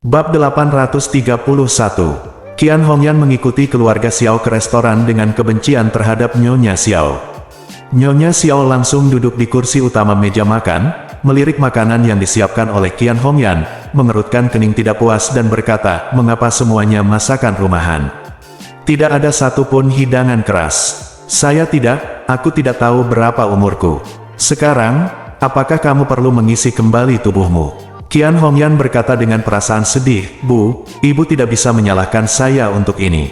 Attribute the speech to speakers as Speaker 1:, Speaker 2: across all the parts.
Speaker 1: Bab 831. Qian Hongyan mengikuti keluarga Xiao ke restoran dengan kebencian terhadap Nyonya Xiao. Nyonya Xiao langsung duduk di kursi utama meja makan, melirik makanan yang disiapkan oleh Qian Hongyan, mengerutkan kening tidak puas dan berkata, "Mengapa semuanya masakan rumahan? Tidak ada satupun hidangan keras. Aku tidak tahu berapa umurku. Sekarang, apakah kamu perlu mengisi kembali tubuhmu?" Qian Hongyan berkata dengan perasaan sedih, "Bu, ibu tidak bisa menyalahkan saya untuk ini.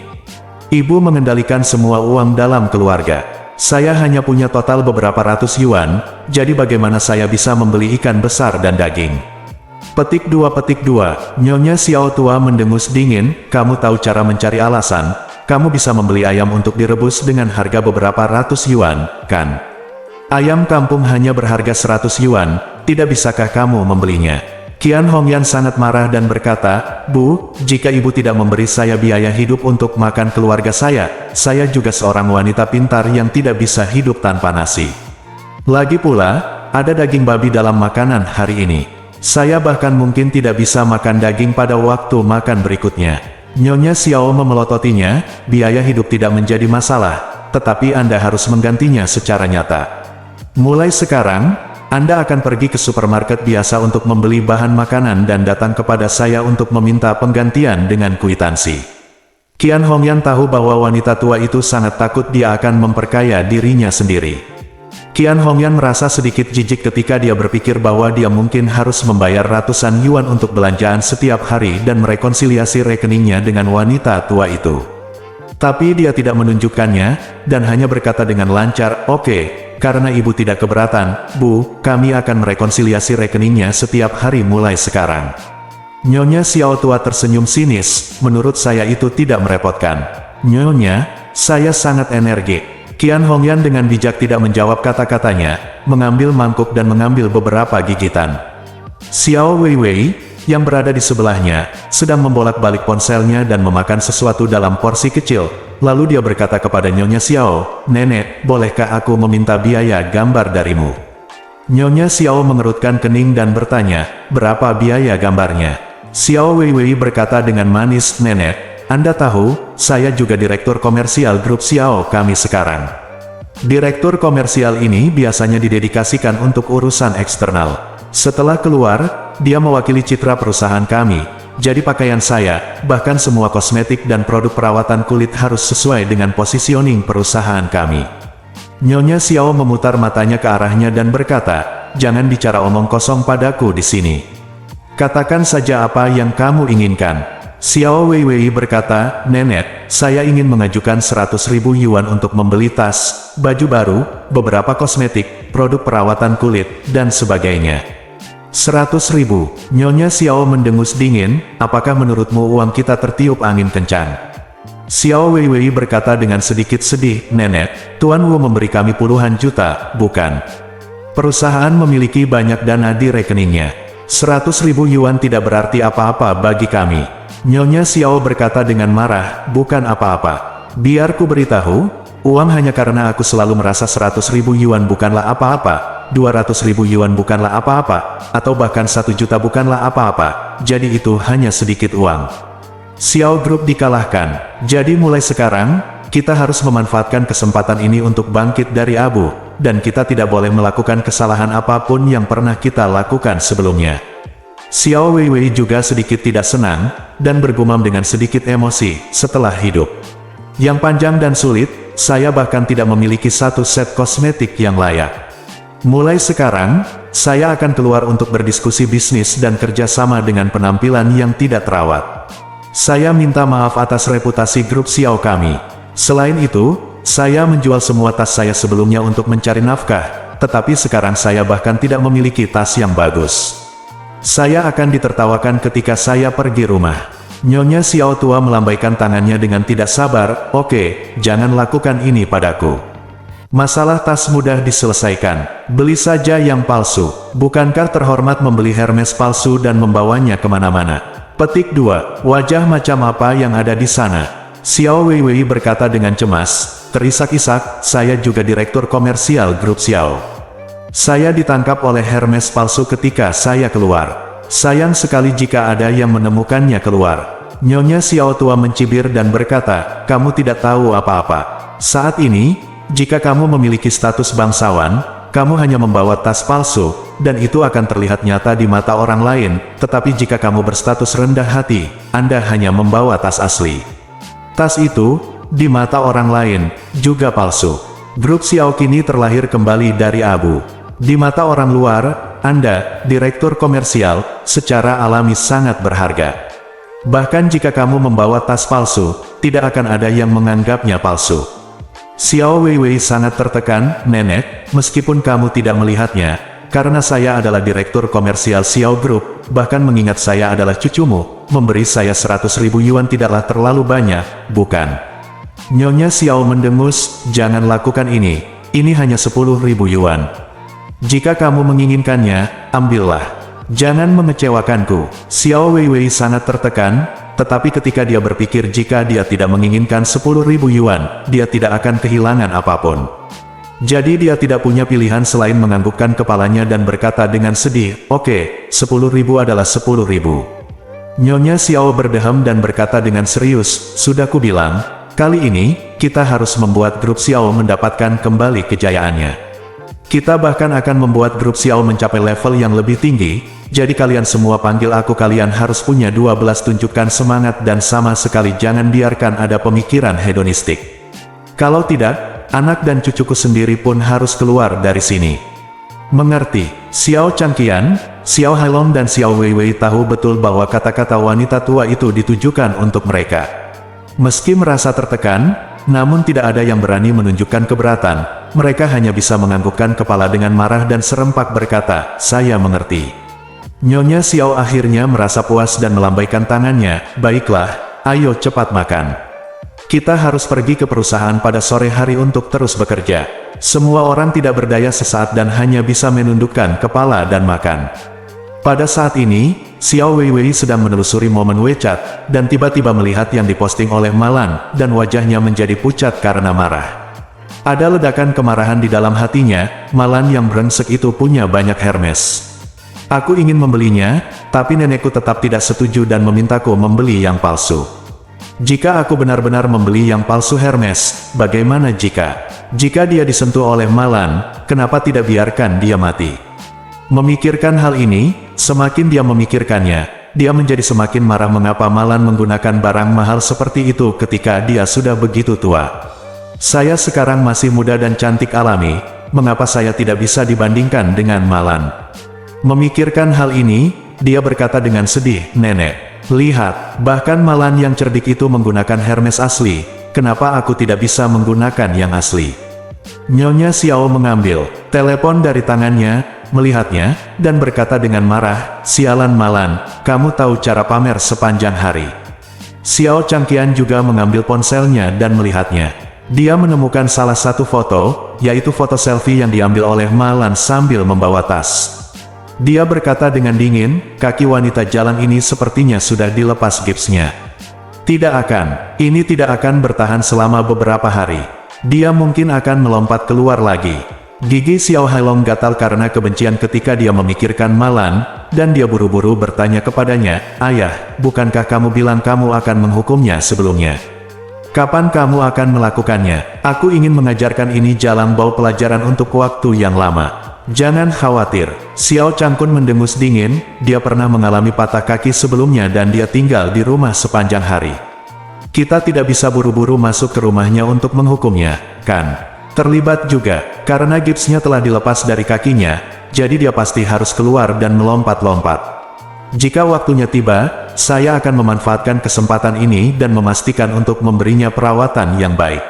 Speaker 1: Ibu mengendalikan semua uang dalam keluarga. Saya hanya punya total beberapa ratus yuan, jadi bagaimana saya bisa membeli ikan besar dan daging?" Petik 2. Nyonya Xiao tua mendengus dingin, "Kamu tahu cara mencari alasan, kamu bisa membeli ayam untuk direbus dengan harga beberapa ratus yuan, kan? Ayam kampung hanya berharga 100 yuan, tidak bisakah kamu membelinya?" Qian Hongyan sangat marah dan berkata, "Bu, jika ibu tidak memberi saya biaya hidup untuk makan keluarga saya juga seorang wanita pintar yang tidak bisa hidup tanpa nasi. Lagi pula, ada daging babi dalam makanan hari ini. Saya bahkan mungkin tidak bisa makan daging pada waktu makan berikutnya." Nyonya Xiao memelototinya, "Biaya hidup tidak menjadi masalah, tetapi Anda harus menggantinya secara nyata. Mulai sekarang, Anda akan pergi ke supermarket biasa untuk membeli bahan makanan dan datang kepada saya untuk meminta penggantian dengan kwitansi." Qian Hongyan tahu bahwa wanita tua itu sangat takut dia akan memperkaya dirinya sendiri. Qian Hongyan merasa sedikit jijik ketika dia berpikir bahwa dia mungkin harus membayar ratusan yuan untuk belanjaan setiap hari dan merekonsiliasi rekeningnya dengan wanita tua itu. Tapi dia tidak menunjukkannya, dan hanya berkata dengan lancar, "Oke. Karena ibu tidak keberatan, Bu, kami akan merekonsiliasi rekeningnya setiap hari mulai sekarang." Nyonya Xiao tua tersenyum sinis, "Menurut saya itu tidak merepotkan." "Nyonya, saya sangat energik." Qian Hongyan dengan bijak tidak menjawab kata-katanya, mengambil mangkuk dan mengambil beberapa gigitan. Xiao Weiwei, yang berada di sebelahnya, sedang membolak-balik ponselnya dan memakan sesuatu dalam porsi kecil. Lalu dia berkata kepada Nyonya Xiao, "Nenek, bolehkah aku meminta biaya gambar darimu?" Nyonya Xiao mengerutkan kening dan bertanya, "Berapa biaya gambarnya?" Xiao Weiwei berkata dengan manis, "Nenek, Anda tahu, saya juga direktur komersial grup Xiao kami sekarang. Direktur komersial ini biasanya didedikasikan untuk urusan eksternal. Setelah keluar, dia mewakili citra perusahaan kami. Jadi pakaian saya, bahkan semua kosmetik dan produk perawatan kulit harus sesuai dengan positioning perusahaan kami." Nyonya Xiao memutar matanya ke arahnya dan berkata, "Jangan bicara omong kosong padaku di sini. Katakan saja apa yang kamu inginkan." Xiao Weiwei berkata, "Nenek, saya ingin mengajukan 100.000 yuan untuk membeli tas, baju baru, beberapa kosmetik, produk perawatan kulit, dan sebagainya." 100.000, Nyonya Xiao mendengus dingin, "Apakah menurutmu uang kita tertiup angin kencang?" Xiao Weiwei berkata dengan sedikit sedih, "Nenek, Tuan Wu memberi kami puluhan juta, bukan? Perusahaan memiliki banyak dana di rekeningnya. 100.000 yuan tidak berarti apa-apa bagi kami." Nyonya Xiao berkata dengan marah, "Bukan apa-apa. Biar ku beritahu, uang hanya karena aku selalu merasa 100.000 yuan bukanlah apa-apa, 200.000 yuan bukanlah apa-apa, atau bahkan 1 juta bukanlah apa-apa, jadi itu hanya sedikit uang. Xiao Group dikalahkan, jadi mulai sekarang, kita harus memanfaatkan kesempatan ini untuk bangkit dari abu, dan kita tidak boleh melakukan kesalahan apapun yang pernah kita lakukan sebelumnya." Xiao Weiwei juga sedikit tidak senang, dan bergumam dengan sedikit emosi, "Setelah hidup yang panjang dan sulit, saya bahkan tidak memiliki satu set kosmetik yang layak. Mulai sekarang, saya akan keluar untuk berdiskusi bisnis dan kerjasama dengan penampilan yang tidak terawat. Saya minta maaf atas reputasi grup Xiao kami. Selain itu, saya menjual semua tas saya sebelumnya untuk mencari nafkah, tetapi sekarang saya bahkan tidak memiliki tas yang bagus. Saya akan ditertawakan ketika saya pergi rumah." Nyonya Xiao tua melambaikan tangannya dengan tidak sabar, "Oke, jangan lakukan ini padaku. Masalah tas mudah diselesaikan. Beli saja yang palsu. Bukankah terhormat membeli Hermes palsu dan membawanya kemana-mana?" Petik 2. Wajah macam apa yang ada di sana? Xiao Weiwei berkata dengan cemas, "Terisak-isak, saya juga direktur komersial grup Xiao. Saya ditangkap oleh Hermes palsu ketika saya keluar. Sayang sekali jika ada yang menemukannya keluar. Nyonya Xiao tua mencibir dan berkata, kamu tidak tahu apa-apa. Saat ini, jika kamu memiliki status bangsawan, kamu hanya membawa tas palsu, dan itu akan terlihat nyata di mata orang lain, tetapi jika kamu berstatus rendah hati, Anda hanya membawa tas asli. Tas itu, di mata orang lain, juga palsu. Grup Xiao kini terlahir kembali dari abu. Di mata orang luar, Anda, direktur komersial, secara alami sangat berharga. Bahkan jika kamu membawa tas palsu, tidak akan ada yang menganggapnya palsu. Xiao Weiwei sangat tertekan, Nenek, meskipun kamu tidak melihatnya, karena saya adalah direktur komersial Xiao Group, bahkan mengingat saya adalah cucumu, memberi saya 100.000 yuan tidaklah terlalu banyak, bukan? Nyonya Xiao mendengus, jangan lakukan ini hanya 10.000 yuan. Jika kamu menginginkannya, ambillah. Jangan mengecewakanku. Xiao Weiwei sangat tertekan, tetapi ketika dia berpikir jika dia tidak menginginkan 10.000 yuan, dia tidak akan kehilangan apapun. Jadi dia tidak punya pilihan selain menganggukkan kepalanya dan berkata dengan sedih, oke, 10.000 adalah 10.000. Nyonya Xiao berdeham dan berkata dengan serius, sudah kubilang, kali ini, kita harus membuat grup Xiao mendapatkan kembali kejayaannya. Kita bahkan akan membuat grup Xiao mencapai level yang lebih tinggi, jadi kalian semua panggil aku, kalian harus punya 12, tunjukkan semangat dan sama sekali jangan biarkan ada pemikiran hedonistik. Kalau tidak, anak dan cucuku sendiri pun harus keluar dari sini. Mengerti? Xiao Changqian, Xiao Hailong dan Xiao Weiwei tahu betul bahwa kata-kata wanita tua itu ditujukan untuk mereka. Meski merasa tertekan, namun tidak ada yang berani menunjukkan keberatan, mereka hanya bisa menganggukkan kepala dengan marah dan serempak berkata, saya mengerti. Nyonya Xiao akhirnya merasa puas dan melambaikan tangannya, baiklah, ayo cepat makan. Kita harus pergi ke perusahaan pada sore hari untuk terus bekerja. Semua orang tidak berdaya sesaat dan hanya bisa menundukkan kepala dan makan. Pada saat ini, Xiao Weiwei sedang menelusuri momen WeChat, dan tiba-tiba melihat yang diposting oleh Malan, dan wajahnya menjadi pucat karena marah. Ada ledakan kemarahan di dalam hatinya, Malan yang brengsek itu punya banyak Hermes. Aku ingin membelinya, tapi nenekku tetap tidak setuju dan memintaku membeli yang palsu. Jika aku benar-benar membeli yang palsu Hermes, bagaimana jika dia disentuh oleh Malan, kenapa tidak biarkan dia mati? Memikirkan hal ini, semakin dia memikirkannya, dia menjadi semakin marah mengapa Malan menggunakan barang mahal seperti itu ketika dia sudah begitu tua. Saya sekarang masih muda dan cantik alami, mengapa saya tidak bisa dibandingkan dengan Malan? Memikirkan hal ini, dia berkata dengan sedih, Nenek, lihat, bahkan Malan yang cerdik itu menggunakan Hermes asli, kenapa aku tidak bisa menggunakan yang asli? Nyonya Xiao mengambil telepon dari tangannya, melihatnya, dan berkata dengan marah, sialan Malan, kamu tahu cara pamer sepanjang hari. Xiao Changqian juga mengambil ponselnya dan melihatnya. Dia menemukan salah satu foto, yaitu foto selfie yang diambil oleh Malan sambil membawa tas. Dia berkata dengan dingin, kaki wanita jalan ini sepertinya sudah dilepas gipsnya. Ini tidak akan bertahan selama beberapa hari. Dia mungkin akan melompat keluar lagi. Gigi Xiao Hailong gatal karena kebencian ketika dia memikirkan Malan, dan dia buru-buru bertanya kepadanya, ayah, bukankah kamu bilang kamu akan menghukumnya sebelumnya? Kapan kamu akan melakukannya? Aku ingin mengajarkan ini jalan bau pelajaran untuk waktu yang lama. Jangan khawatir. Xiao Changkun mendengus dingin, dia pernah mengalami patah kaki sebelumnya dan dia tinggal di rumah sepanjang hari. Kita tidak bisa buru-buru masuk ke rumahnya untuk menghukumnya, kan? Terlibat juga, karena gipsnya telah dilepas dari kakinya, jadi dia pasti harus keluar dan melompat-lompat. Jika waktunya tiba, saya akan memanfaatkan kesempatan ini dan memastikan untuk memberinya perawatan yang baik.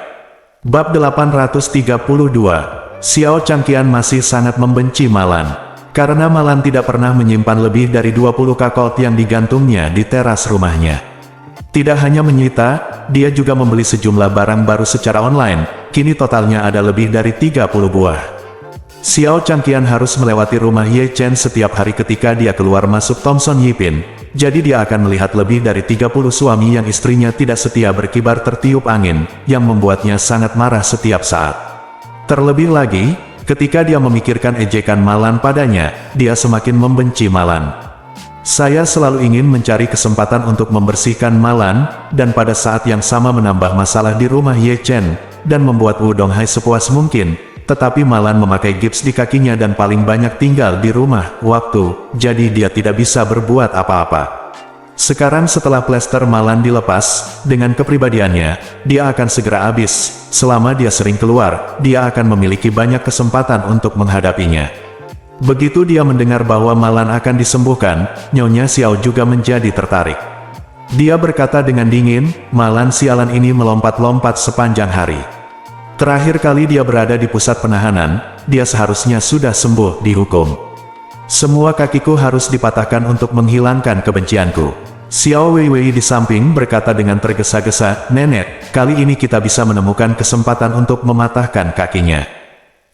Speaker 1: Bab 832, Xiao Changqian masih sangat membenci Malan, karena Malan tidak pernah menyimpan lebih dari 20 kakot yang digantungnya di teras rumahnya. Tidak hanya menyita, dia juga membeli sejumlah barang baru secara online, kini totalnya ada lebih dari 30 buah. Xiao Changqian harus melewati rumah Ye Chen setiap hari ketika dia keluar masuk Thomson Yipin, jadi dia akan melihat lebih dari 30 suami yang istrinya tidak setia berkibar tertiup angin, yang membuatnya sangat marah setiap saat. Terlebih lagi, ketika dia memikirkan ejekan Malan padanya, dia semakin membenci Malan. Saya selalu ingin mencari kesempatan untuk membersihkan Malan, dan pada saat yang sama menambah masalah di rumah Ye Chen, dan membuat Wu Donghai sepuas mungkin, tetapi Malan memakai gips di kakinya dan paling banyak tinggal di rumah, jadi dia tidak bisa berbuat apa-apa. Sekarang setelah plester Malan dilepas, dengan kepribadiannya, dia akan segera habis. Selama dia sering keluar, dia akan memiliki banyak kesempatan untuk menghadapinya. Begitu dia mendengar bahwa Malan akan disembuhkan, Nyonya Xiao juga menjadi tertarik. Dia berkata dengan dingin, Malan sialan ini melompat-lompat sepanjang hari. Terakhir kali dia berada di pusat penahanan, dia seharusnya sudah sembuh dihukum. Semua kakiku harus dipatahkan untuk menghilangkan kebencianku. Xiao Weiwei di samping berkata dengan tergesa-gesa, Nenek, kali ini kita bisa menemukan kesempatan untuk mematahkan kakinya.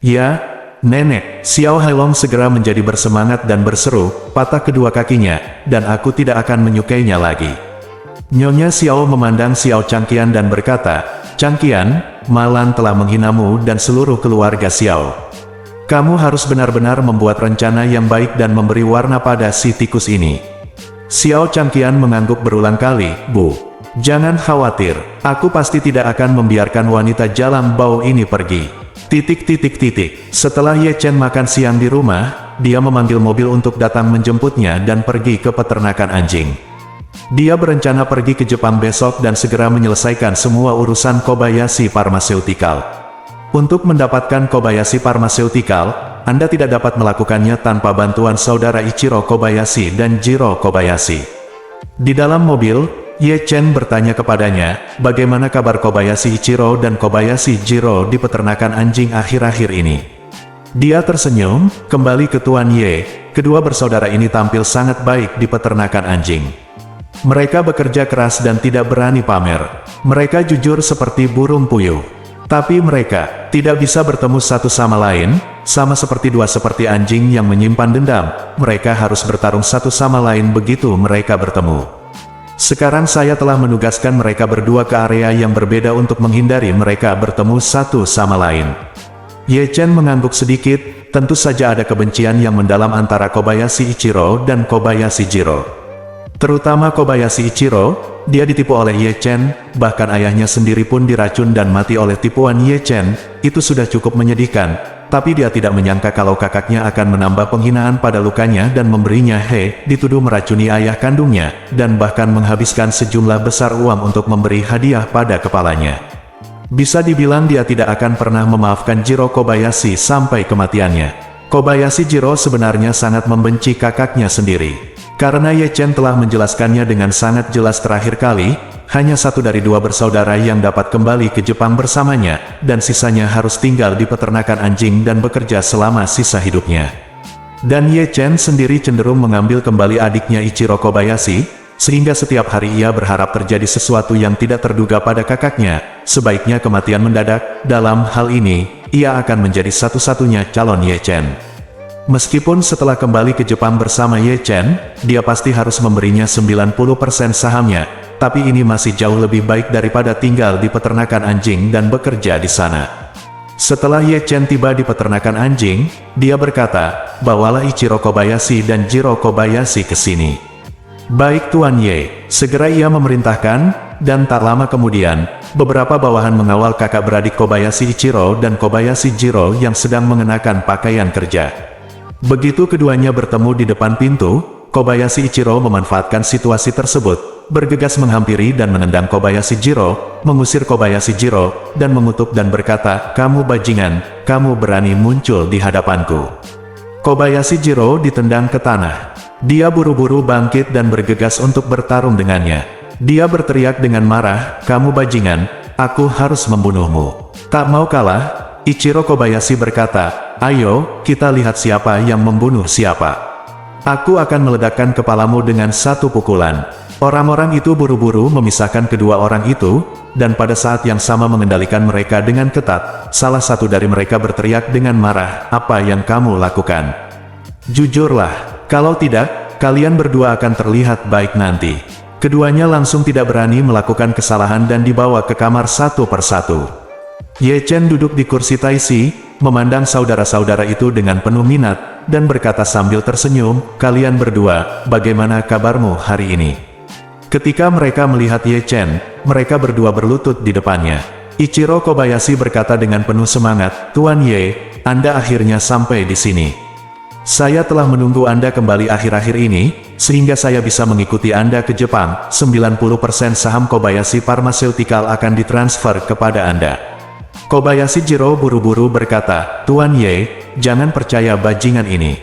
Speaker 1: Ya, Nenek, Xiao Hailong segera menjadi bersemangat dan berseru, patah kedua kakinya, dan aku tidak akan menyukainya lagi. Nyonya Xiao memandang Xiao Changqian dan berkata, Changqian, Malan telah menghinamu dan seluruh keluarga Xiao. Kamu harus benar-benar membuat rencana yang baik dan memberi warna pada si tikus ini. Xiao Changqian mengangguk berulang kali, Bu. Jangan khawatir, aku pasti tidak akan membiarkan wanita jalan bau ini pergi. Setelah Ye Chen makan siang di rumah, dia memanggil mobil untuk datang menjemputnya dan pergi ke peternakan anjing. Dia berencana pergi ke Jepang besok dan segera menyelesaikan semua urusan Kobayashi Pharmaceutical. Untuk mendapatkan Kobayashi Pharmaceutical, Anda tidak dapat melakukannya tanpa bantuan saudara Ichiro Kobayashi dan Jiro Kobayashi. Di dalam mobil, Ye Chen bertanya kepadanya, bagaimana kabar Kobayashi Ichiro dan Kobayashi Jiro di peternakan anjing akhir-akhir ini. Dia tersenyum, kembali ke Tuan Ye, kedua bersaudara ini tampil sangat baik di peternakan anjing. Mereka bekerja keras dan tidak berani pamer. Mereka jujur seperti burung puyuh. Tapi mereka tidak bisa bertemu satu sama lain, sama seperti dua seperti anjing yang menyimpan dendam. Mereka harus bertarung satu sama lain begitu mereka bertemu. Sekarang saya telah menugaskan mereka berdua ke area yang berbeda untuk menghindari mereka bertemu satu sama lain. Ye Chen mengangguk sedikit, tentu saja ada kebencian yang mendalam antara Kobayashi Ichiro dan Kobayashi Jiro. Terutama Kobayashi Ichiro, dia ditipu oleh Ye Chen, bahkan ayahnya sendiri pun diracun dan mati oleh tipuan Ye Chen. Itu sudah cukup menyedihkan, tapi dia tidak menyangka kalau kakaknya akan menambah penghinaan pada lukanya dan memberinya dituduh meracuni ayah kandungnya, dan bahkan menghabiskan sejumlah besar uang untuk memberi hadiah pada kepalanya. Bisa dibilang dia tidak akan pernah memaafkan Jiro Kobayashi sampai kematiannya. Kobayashi Jiro sebenarnya sangat membenci kakaknya sendiri. Karena Ye Chen telah menjelaskannya dengan sangat jelas terakhir kali, hanya satu dari dua bersaudara yang dapat kembali ke Jepang bersamanya, dan sisanya harus tinggal di peternakan anjing dan bekerja selama sisa hidupnya. Dan Ye Chen sendiri cenderung mengambil kembali adiknya Ichiro Kobayashi, sehingga setiap hari ia berharap terjadi sesuatu yang tidak terduga pada kakaknya, sebaiknya kematian mendadak. Dalam hal ini, ia akan menjadi satu-satunya calon Ye Chen. Meskipun setelah kembali ke Jepang bersama Ye Chen, dia pasti harus memberinya 90% sahamnya, tapi ini masih jauh lebih baik daripada tinggal di peternakan anjing dan bekerja di sana. Setelah Ye Chen tiba di peternakan anjing, dia berkata, bawalah Ichiro Kobayashi dan Jiro Kobayashi ke sini. Baik Tuan Ye, segera ia memerintahkan, dan tak lama kemudian, beberapa bawahan mengawal kakak beradik Kobayashi Ichiro dan Kobayashi Jiro yang sedang mengenakan pakaian kerja. Begitu keduanya bertemu di depan pintu, Kobayashi Ichiro memanfaatkan situasi tersebut, bergegas menghampiri dan menendang Kobayashi Jiro, mengusir Kobayashi Jiro, dan mengutuk dan berkata, kamu bajingan, kamu berani muncul di hadapanku. Kobayashi Jiro ditendang ke tanah. Dia buru-buru bangkit dan bergegas untuk bertarung dengannya. Dia berteriak dengan marah, kamu bajingan, aku harus membunuhmu. Tak mau kalah, Ichiro Kobayashi berkata, ayo, kita lihat siapa yang membunuh siapa. Aku akan meledakkan kepalamu dengan satu pukulan. Orang-orang itu buru-buru memisahkan kedua orang itu, dan pada saat yang sama mengendalikan mereka dengan ketat. Salah satu dari mereka berteriak dengan marah, apa yang kamu lakukan? Jujurlah, kalau tidak, kalian berdua akan terlihat baik nanti. Keduanya langsung tidak berani melakukan kesalahan dan dibawa ke kamar satu persatu. Ye Chen duduk di kursi taisi, memandang saudara-saudara itu dengan penuh minat, dan berkata sambil tersenyum, "Kalian berdua, bagaimana kabarmu hari ini?" Ketika mereka melihat Ye Chen, mereka berdua berlutut di depannya. Ichiro Kobayashi berkata dengan penuh semangat, "Tuan Ye, Anda akhirnya sampai di sini. Saya telah menunggu Anda kembali akhir-akhir ini, sehingga saya bisa mengikuti Anda ke Jepang. 90% saham Kobayashi Pharmaceutical akan ditransfer kepada Anda." Kobayashi Jiro buru-buru berkata, "Tuan Ye, jangan percaya bajingan ini.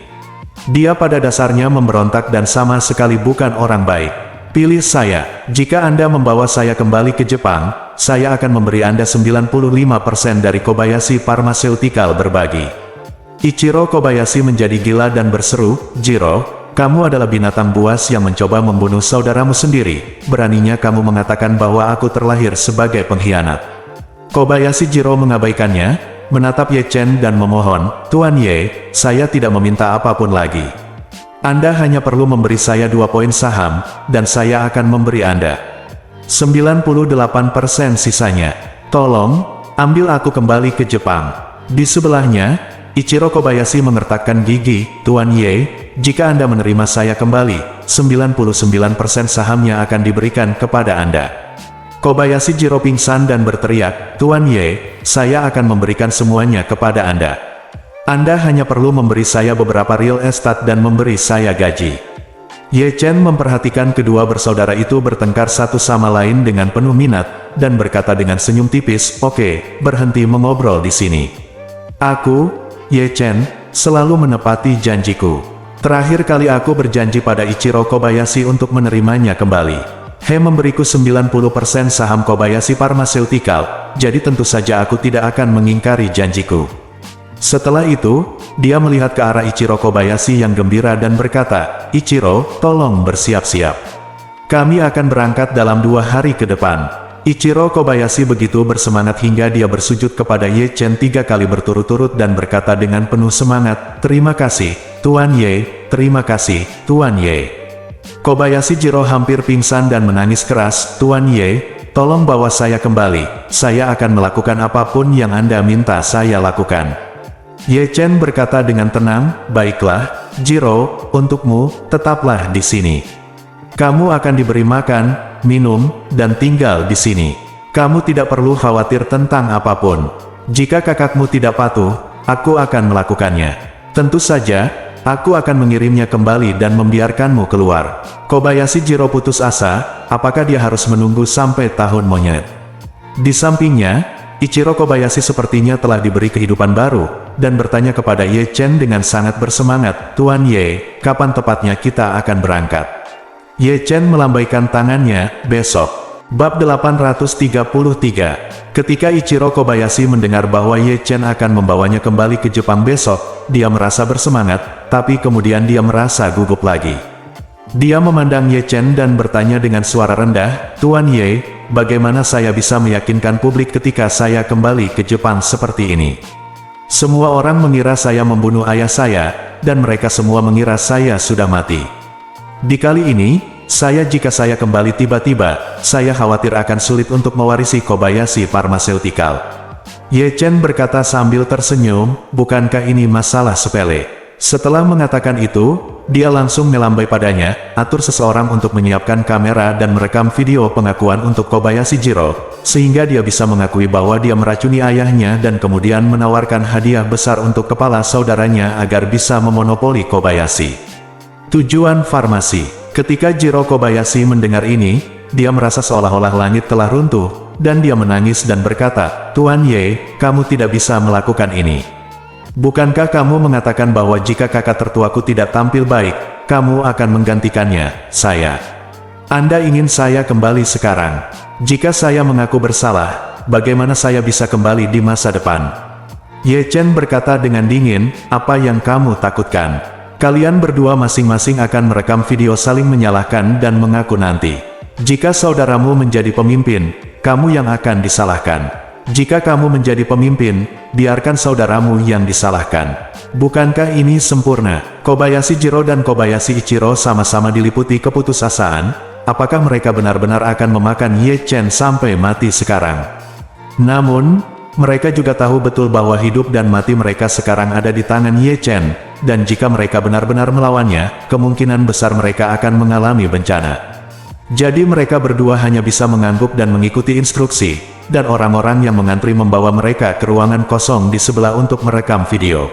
Speaker 1: Dia pada dasarnya memberontak dan sama sekali bukan orang baik. Pilih saya. Jika Anda membawa saya kembali ke Jepang, saya akan memberi Anda 95% dari Kobayashi Pharmaceutical berbagi." Ichiro Kobayashi menjadi gila dan berseru, "Jiro, kamu adalah binatang buas yang mencoba membunuh saudaramu sendiri. Beraninya kamu mengatakan bahwa aku terlahir sebagai pengkhianat." Kobayashi Jiro mengabaikannya, menatap Ye Chen dan memohon, "Tuan Ye, saya tidak meminta apapun lagi. Anda hanya perlu memberi saya 2 poin saham, dan saya akan memberi Anda 98% sisanya. Tolong, ambil aku kembali ke Jepang." Di sebelahnya, Ichiro Kobayashi mengertakkan gigi, "Tuan Ye, jika Anda menerima saya kembali, 99% sahamnya akan diberikan kepada Anda." Kobayashi Jiro pingsan dan berteriak, "Tuan Ye, saya akan memberikan semuanya kepada Anda. Anda hanya perlu memberi saya beberapa real estate dan memberi saya gaji." Ye Chen memperhatikan kedua bersaudara itu bertengkar satu sama lain dengan penuh minat, dan berkata dengan senyum tipis, "Oke, berhenti mengobrol di sini. Aku, Ye Chen, selalu menepati janjiku. Terakhir kali aku berjanji pada Ichiro Kobayashi untuk menerimanya kembali. He memberiku 90% saham Kobayashi Pharmaceutical, jadi tentu saja aku tidak akan mengingkari janjiku." Setelah itu, dia melihat ke arah Ichiro Kobayashi yang gembira dan berkata, "Ichiro, tolong bersiap-siap. Kami akan berangkat dalam 2 hari ke depan." Ichiro Kobayashi begitu bersemangat hingga dia bersujud kepada Ye Chen 3 kali berturut-turut dan berkata dengan penuh semangat, "Terima kasih, Tuan Ye, terima kasih, Tuan Ye." Kobayashi Jiro hampir pingsan dan menangis keras, "Tuan Ye, tolong bawa saya kembali. Saya akan melakukan apapun yang Anda minta saya lakukan." Ye Chen berkata dengan tenang, "Baiklah, Jiro, untukmu, tetaplah di sini. Kamu akan diberi makan, minum, dan tinggal di sini. Kamu tidak perlu khawatir tentang apapun. Jika kakakmu tidak patuh, aku akan melakukannya. Tentu saja, aku akan mengirimnya kembali dan membiarkanmu keluar." Kobayashi Jiro putus asa, apakah dia harus menunggu sampai tahun monyet? Di sampingnya, Ichiro Kobayashi sepertinya telah diberi kehidupan baru, dan bertanya kepada Ye Chen dengan sangat bersemangat, "Tuan Ye, kapan tepatnya kita akan berangkat?" Ye Chen melambaikan tangannya, "Besok." Bab 833. Ketika Ichiro Kobayashi mendengar bahwa Ye Chen akan membawanya kembali ke Jepang besok, dia merasa bersemangat, tapi kemudian dia merasa gugup lagi. Dia memandang Ye Chen dan bertanya dengan suara rendah, "Tuan Ye, bagaimana saya bisa meyakinkan publik ketika saya kembali ke Jepang seperti ini? Semua orang mengira saya membunuh ayah saya, dan mereka semua mengira saya sudah mati. Di kali ini, jika saya kembali tiba-tiba, saya khawatir akan sulit untuk mewarisi Kobayashi Pharmaceutical." Ye Chen berkata sambil tersenyum, "Bukankah ini masalah sepele?" Setelah mengatakan itu, dia langsung melambai padanya, atur seseorang untuk menyiapkan kamera dan merekam video pengakuan untuk Kobayashi Jiro, sehingga dia bisa mengakui bahwa dia meracuni ayahnya dan kemudian menawarkan hadiah besar untuk kepala saudaranya agar bisa memonopoli Kobayashi. Tujuan farmasi. Ketika Jiro Kobayashi mendengar ini, dia merasa seolah-olah langit telah runtuh, dan dia menangis dan berkata, "Tuan Ye, kamu tidak bisa melakukan ini. Bukankah kamu mengatakan bahwa jika kakak tertuaku tidak tampil baik, kamu akan menggantikannya, saya? Anda ingin saya kembali sekarang? Jika saya mengaku bersalah, bagaimana saya bisa kembali di masa depan?" Ye Chen berkata dengan dingin, "Apa yang kamu takutkan? Kalian berdua masing-masing akan merekam video saling menyalahkan dan mengaku nanti. Jika saudaramu menjadi pemimpin, kamu yang akan disalahkan. Jika kamu menjadi pemimpin, biarkan saudaramu yang disalahkan. Bukankah ini sempurna?" Kobayashi Jiro dan Kobayashi Ichiro sama-sama diliputi keputusasaan. Apakah mereka benar-benar akan memakan Ye Chen sampai mati sekarang? Namun, Mereka juga tahu betul bahwa hidup dan mati mereka sekarang ada di tangan Ye Chen, dan jika mereka benar-benar melawannya, kemungkinan besar mereka akan mengalami bencana. Jadi mereka berdua hanya bisa mengangguk dan mengikuti instruksi, dan orang-orang yang mengantri membawa mereka ke ruangan kosong di sebelah untuk merekam video.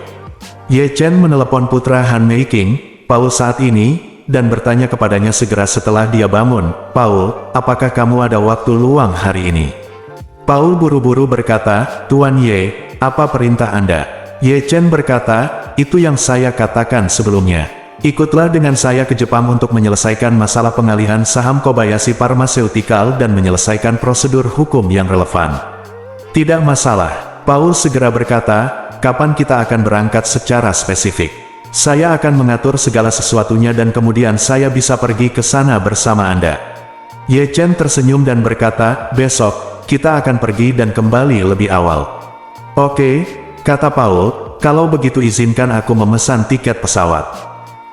Speaker 1: Ye Chen menelepon putra Han Meiking, Paul saat ini, dan bertanya kepadanya segera setelah dia bangun, "Paul, apakah kamu ada waktu luang hari ini?" Paul buru-buru berkata, "Tuan Ye, apa perintah Anda?" Ye Chen berkata, "Itu yang saya katakan sebelumnya. Ikutlah dengan saya ke Jepang untuk menyelesaikan masalah pengalihan saham Kobayashi Pharmaceutical dan menyelesaikan prosedur hukum yang relevan." "Tidak masalah," Paul segera berkata, "kapan kita akan berangkat secara spesifik? Saya akan mengatur segala sesuatunya dan kemudian saya bisa pergi ke sana bersama Anda." Ye Chen tersenyum dan berkata, "Besok, kita akan pergi dan kembali lebih awal." "Oke," kata Paul, "kalau begitu izinkan aku memesan tiket pesawat."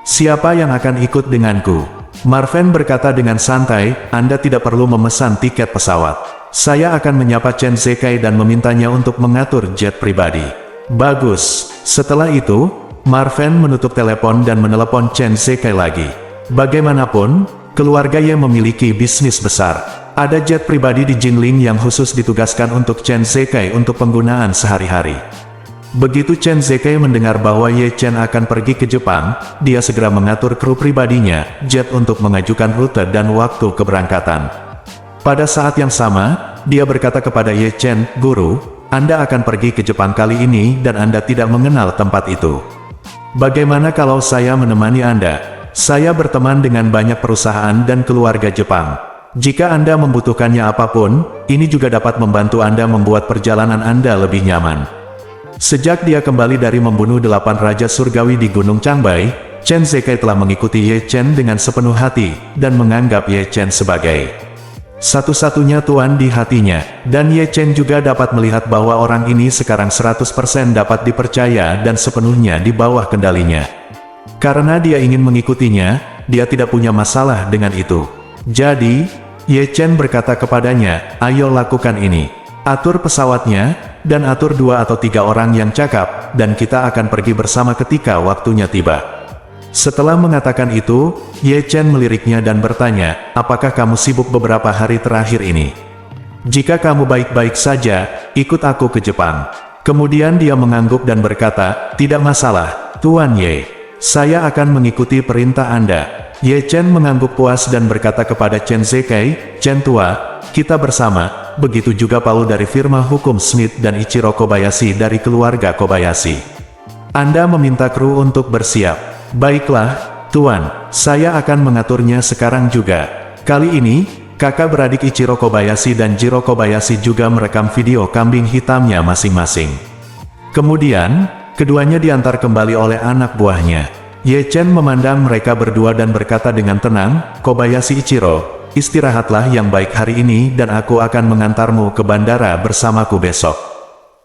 Speaker 1: "Siapa yang akan ikut denganku?" Marvin berkata dengan santai, "Anda tidak perlu memesan tiket pesawat. Saya akan menyapa Chen Zekai dan memintanya untuk mengatur jet pribadi." "Bagus." Setelah itu, Marvin menutup telepon dan menelepon Chen Zekai lagi. Bagaimanapun, keluarga Ye memiliki bisnis besar. Ada jet pribadi di Jinling yang khusus ditugaskan untuk Chen Zekai untuk penggunaan sehari-hari. Begitu Chen Zekai mendengar bahwa Ye Chen akan pergi ke Jepang, dia segera mengatur kru pribadinya, jet untuk mengajukan rute dan waktu keberangkatan. Pada saat yang sama, dia berkata kepada Ye Chen, "Guru, Anda akan pergi ke Jepang kali ini dan Anda tidak mengenal tempat itu. Bagaimana kalau saya menemani Anda? Saya berteman dengan banyak perusahaan dan keluarga Jepang. Jika Anda membutuhkannya apapun, ini juga dapat membantu Anda membuat perjalanan Anda lebih nyaman." Sejak dia kembali dari membunuh 8 Raja Surgawi di Gunung Changbai, Chen Zekai telah mengikuti Ye Chen dengan sepenuh hati, dan menganggap Ye Chen sebagai satu-satunya tuan di hatinya, dan Ye Chen juga dapat melihat bahwa orang ini sekarang 100% dapat dipercaya dan sepenuhnya di bawah kendalinya. Karena dia ingin mengikutinya, dia tidak punya masalah dengan itu. Jadi, Ye Chen berkata kepadanya, "Ayo lakukan ini. Atur pesawatnya, dan atur 2 atau 3 orang yang cakap, dan kita akan pergi bersama ketika waktunya tiba." Setelah mengatakan itu, Ye Chen meliriknya dan bertanya, "Apakah kamu sibuk beberapa hari terakhir ini? Jika kamu baik-baik saja, ikut aku ke Jepang." Kemudian dia mengangguk dan berkata, "Tidak masalah, Tuan Ye. Saya akan mengikuti perintah Anda." Ye Chen mengangguk puas dan berkata kepada Chen Zekai, "Chen tua, kita bersama." Begitu juga Paul dari firma hukum Smith dan Ichiro Kobayashi dari keluarga Kobayashi. "Anda meminta kru untuk bersiap." "Baiklah, Tuan, saya akan mengaturnya sekarang juga." Kali ini, kakak beradik Ichiro Kobayashi dan Jiro Kobayashi juga merekam video kambing hitamnya masing-masing. Kemudian, keduanya diantar kembali oleh anak buahnya. Ye Chen memandang mereka berdua dan berkata dengan tenang, "Kobayashi Ichiro, istirahatlah yang baik hari ini dan aku akan mengantarmu ke bandara bersamaku besok.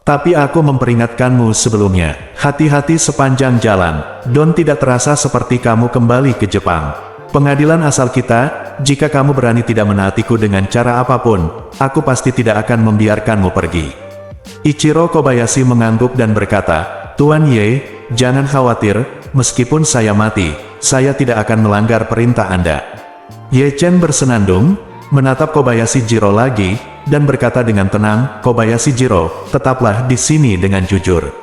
Speaker 1: Tapi aku memperingatkanmu sebelumnya, hati-hati sepanjang jalan, Don tidak terasa seperti kamu kembali ke Jepang. Pengadilan asal kita, jika kamu berani tidak menaatiku dengan cara apapun, aku pasti tidak akan membiarkanmu pergi." Ichiro Kobayashi mengangguk dan berkata, "Tuan Ye, jangan khawatir. Meskipun saya mati, saya tidak akan melanggar perintah Anda." Ye Chen bersenandung, menatap Kobayashi Jiro lagi, dan berkata dengan tenang, "Kobayashi Jiro, tetaplah di sini dengan jujur.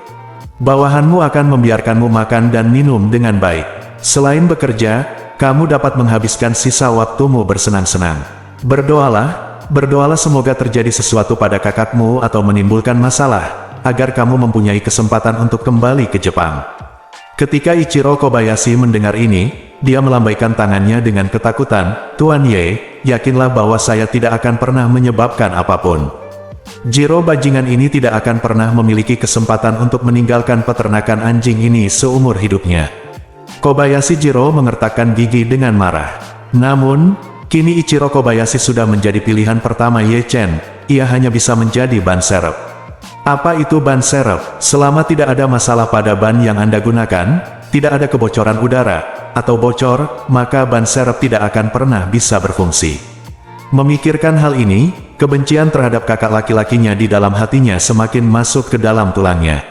Speaker 1: Bawahanmu akan membiarkanmu makan dan minum dengan baik. Selain bekerja, kamu dapat menghabiskan sisa waktumu bersenang-senang. Berdoalah semoga terjadi sesuatu pada kakakmu atau menimbulkan masalah, agar kamu mempunyai kesempatan untuk kembali ke Jepang." Ketika Ichiro Kobayashi mendengar ini, dia melambaikan tangannya dengan ketakutan, "Tuan Ye, yakinlah bahwa saya tidak akan pernah menyebabkan apapun. Jiro bajingan ini tidak akan pernah memiliki kesempatan untuk meninggalkan peternakan anjing ini seumur hidupnya." Kobayashi Jiro mengertakkan gigi dengan marah. Namun, kini Ichiro Kobayashi sudah menjadi pilihan pertama Ye Chen, ia hanya bisa menjadi ban serep. "Apa itu ban serep? Selama tidak ada masalah pada ban yang Anda gunakan, tidak ada kebocoran udara, atau bocor, maka ban serep tidak akan pernah bisa berfungsi. Memikirkan hal ini, kebencian terhadap kakak laki-lakinya di dalam hatinya semakin masuk ke dalam tulangnya.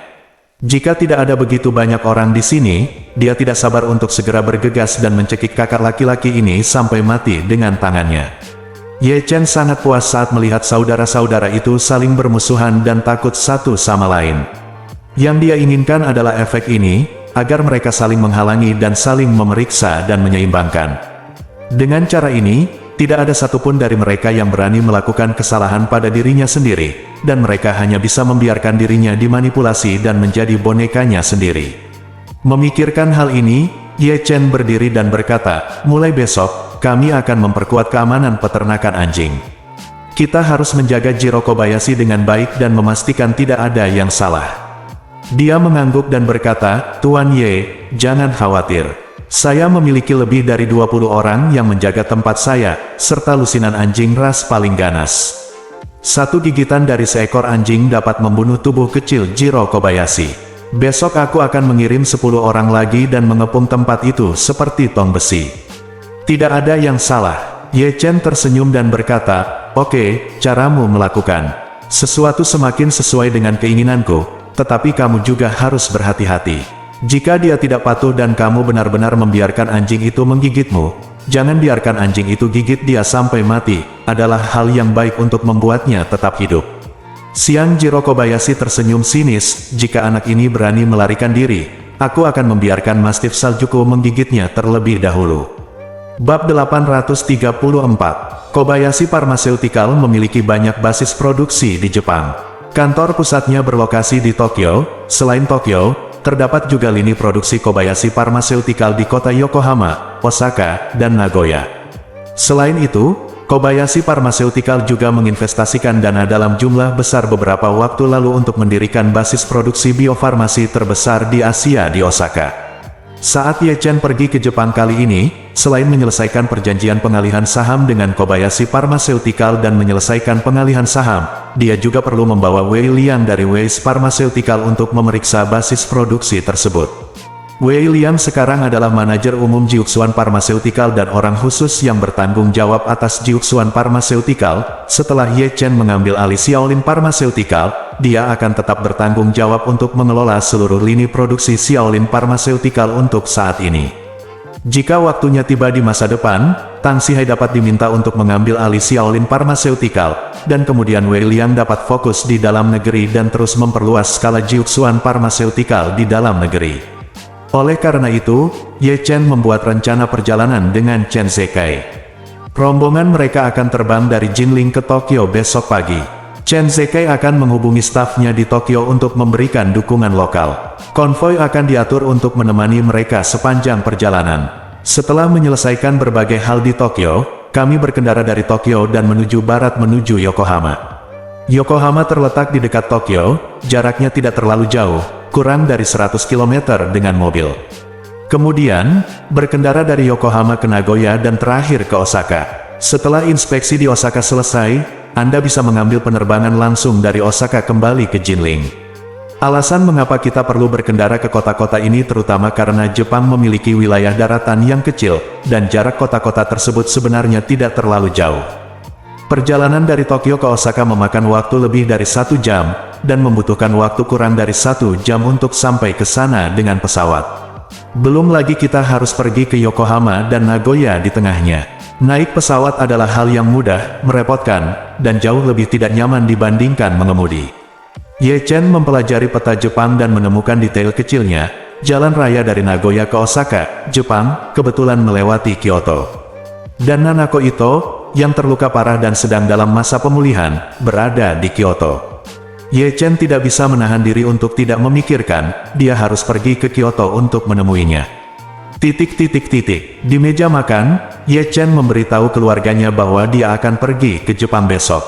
Speaker 1: Jika tidak ada begitu banyak orang di sini, dia tidak sabar untuk segera bergegas dan mencekik kakak laki-laki ini sampai mati dengan tangannya. Ye Chen sangat puas saat melihat saudara-saudara itu saling bermusuhan dan takut satu sama lain. Yang dia inginkan adalah efek ini, agar mereka saling menghalangi dan saling memeriksa dan menyeimbangkan. Dengan cara ini, tidak ada satupun dari mereka yang berani melakukan kesalahan pada dirinya sendiri, dan mereka hanya bisa membiarkan dirinya dimanipulasi dan menjadi bonekanya sendiri. Memikirkan hal ini, Ye Chen berdiri dan berkata, mulai besok, kami akan memperkuat keamanan peternakan anjing. Kita harus menjaga Jiro Kobayashi dengan baik dan memastikan tidak ada yang salah. Dia mengangguk dan berkata, Tuan Ye, jangan khawatir. Saya memiliki lebih dari 20 orang yang menjaga tempat saya, serta lusinan anjing ras paling ganas. Satu gigitan dari seekor anjing dapat membunuh tubuh kecil Jiro Kobayashi. Besok aku akan mengirim 10 orang lagi dan mengepung tempat itu seperti tong besi. Tidak ada yang salah. Ye Chen tersenyum dan berkata, oke, caramu melakukan sesuatu semakin sesuai dengan keinginanku, tetapi kamu juga harus berhati-hati. Jika dia tidak patuh dan kamu benar-benar membiarkan anjing itu menggigitmu, jangan biarkan anjing itu gigit dia sampai mati, adalah hal yang baik untuk membuatnya tetap hidup. Siang Jiro Kobayashi tersenyum sinis, jika anak ini berani melarikan diri, aku akan membiarkan Mastiff Saljuku menggigitnya terlebih dahulu. Bab 834, Kobayashi Pharmaceutical memiliki banyak basis produksi di Jepang. Kantor pusatnya berlokasi di Tokyo. Selain Tokyo, terdapat juga lini produksi Kobayashi Pharmaceutical di kota Yokohama, Osaka, dan Nagoya. Selain itu, Kobayashi Pharmaceutical juga menginvestasikan dana dalam jumlah besar beberapa waktu lalu untuk mendirikan basis produksi biofarmasi terbesar di Asia di Osaka. Saat Ye Chen pergi ke Jepang kali ini, selain menyelesaikan perjanjian pengalihan saham dengan Kobayashi Pharmaceutical dan menyelesaikan pengalihan saham, dia juga perlu membawa Wei Liang dari Wei's Pharmaceutical untuk memeriksa basis produksi tersebut. Wei Liang sekarang adalah manajer umum Jiuxuan Pharmaceutical dan orang khusus yang bertanggung jawab atas Jiuxuan Pharmaceutical. Setelah Ye Chen mengambil alih Xiaolin Pharmaceutical, dia akan tetap bertanggung jawab untuk mengelola seluruh lini produksi Xiaolin Pharmaceutical untuk saat ini. Jika waktunya tiba di masa depan, Tang Sihai dapat diminta untuk mengambil alih Xiaolin Pharmaceutical, dan kemudian Wei Liang dapat fokus di dalam negeri dan terus memperluas skala Jiuxuan Pharmaceutical di dalam negeri. Oleh karena itu, Ye Chen membuat rencana perjalanan dengan Chen Zekai. Rombongan mereka akan terbang dari Jinling ke Tokyo besok pagi. Chen Zekai akan menghubungi stafnya di Tokyo untuk memberikan dukungan lokal. Konvoi akan diatur untuk menemani mereka sepanjang perjalanan. Setelah menyelesaikan berbagai hal di Tokyo, kami berkendara dari Tokyo dan menuju barat menuju Yokohama. Yokohama terletak di dekat Tokyo, jaraknya tidak terlalu jauh, kurang dari 100 km dengan mobil. Kemudian, berkendara dari Yokohama ke Nagoya dan terakhir ke Osaka. Setelah inspeksi di Osaka selesai, Anda bisa mengambil penerbangan langsung dari Osaka kembali ke Jinling. Alasan mengapa kita perlu berkendara ke kota-kota ini terutama karena Jepang memiliki wilayah daratan yang kecil, dan jarak kota-kota tersebut sebenarnya tidak terlalu jauh. Perjalanan dari Tokyo ke Osaka memakan waktu lebih dari 1 jam, dan membutuhkan waktu kurang dari 1 jam untuk sampai ke sana dengan pesawat. Belum lagi kita harus pergi ke Yokohama dan Nagoya di tengahnya. Naik pesawat adalah hal yang mudah, merepotkan, dan jauh lebih tidak nyaman dibandingkan mengemudi. Ye Chen mempelajari peta Jepang dan menemukan detail kecilnya. Jalan raya dari Nagoya ke Osaka, Jepang, kebetulan melewati Kyoto. Dan Nanako Ito, yang terluka parah dan sedang dalam masa pemulihan, berada di Kyoto. Ye Chen tidak bisa menahan diri untuk tidak memikirkan, dia harus pergi ke Kyoto untuk menemuinya. Di meja makan, Ye Chen memberitahu keluarganya bahwa dia akan pergi ke Jepang besok.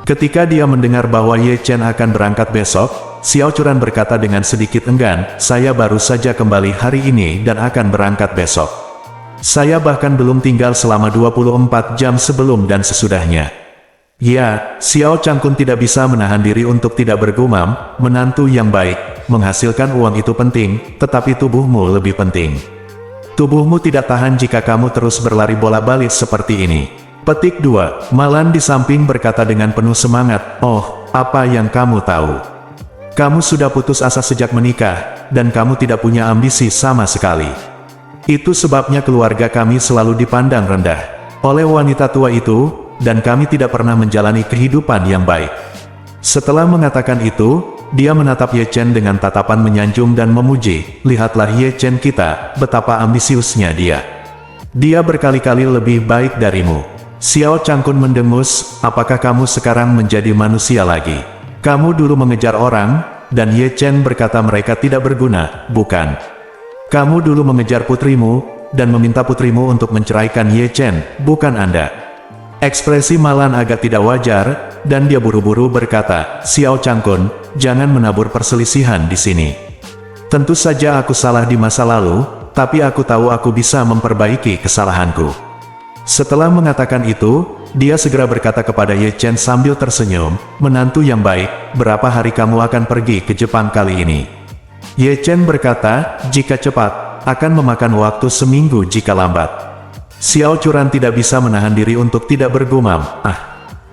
Speaker 1: Ketika dia mendengar bahwa Ye Chen akan berangkat besok, Xiao Churan berkata dengan sedikit enggan, saya baru saja kembali hari ini dan akan berangkat besok. Saya bahkan belum tinggal selama 24 jam sebelum dan sesudahnya. Ya, Xiao Changkun tidak bisa menahan diri untuk tidak bergumam, menantu yang baik, menghasilkan uang itu penting, tetapi tubuhmu lebih penting. Tubuhmu tidak tahan jika kamu terus berlari bola-balik seperti ini. Petik 2. Malan di samping berkata dengan penuh semangat, "Oh, apa yang kamu tahu? Kamu sudah putus asa sejak menikah, dan kamu tidak punya ambisi sama sekali. Itu sebabnya keluarga kami selalu dipandang rendah oleh wanita tua itu, dan kami tidak pernah menjalani kehidupan yang baik." Setelah mengatakan itu, dia menatap Ye Chen dengan tatapan menyanjung dan memuji. "Lihatlah Ye Chen kita, betapa ambisiusnya dia. Dia berkali-kali lebih baik darimu." Xiao Changkun mendengus, "Apakah kamu sekarang menjadi manusia lagi? Kamu dulu mengejar orang, dan Ye Chen berkata mereka tidak berguna, bukan? Kamu dulu mengejar putrimu, dan meminta putrimu untuk menceraikan Ye Chen, bukan Anda?" Ekspresi Malan agak tidak wajar, dan dia buru-buru berkata, "Xiao Changkun, jangan menabur perselisihan di sini. Tentu saja aku salah di masa lalu, tapi aku tahu aku bisa memperbaiki kesalahanku." Setelah mengatakan itu, dia segera berkata kepada Ye Chen sambil tersenyum, "Menantu yang baik, berapa hari kamu akan pergi ke Jepang kali ini?" Ye Chen berkata, "Jika cepat, akan memakan waktu seminggu jika lambat." Xiao Churan tidak bisa menahan diri untuk tidak bergumam,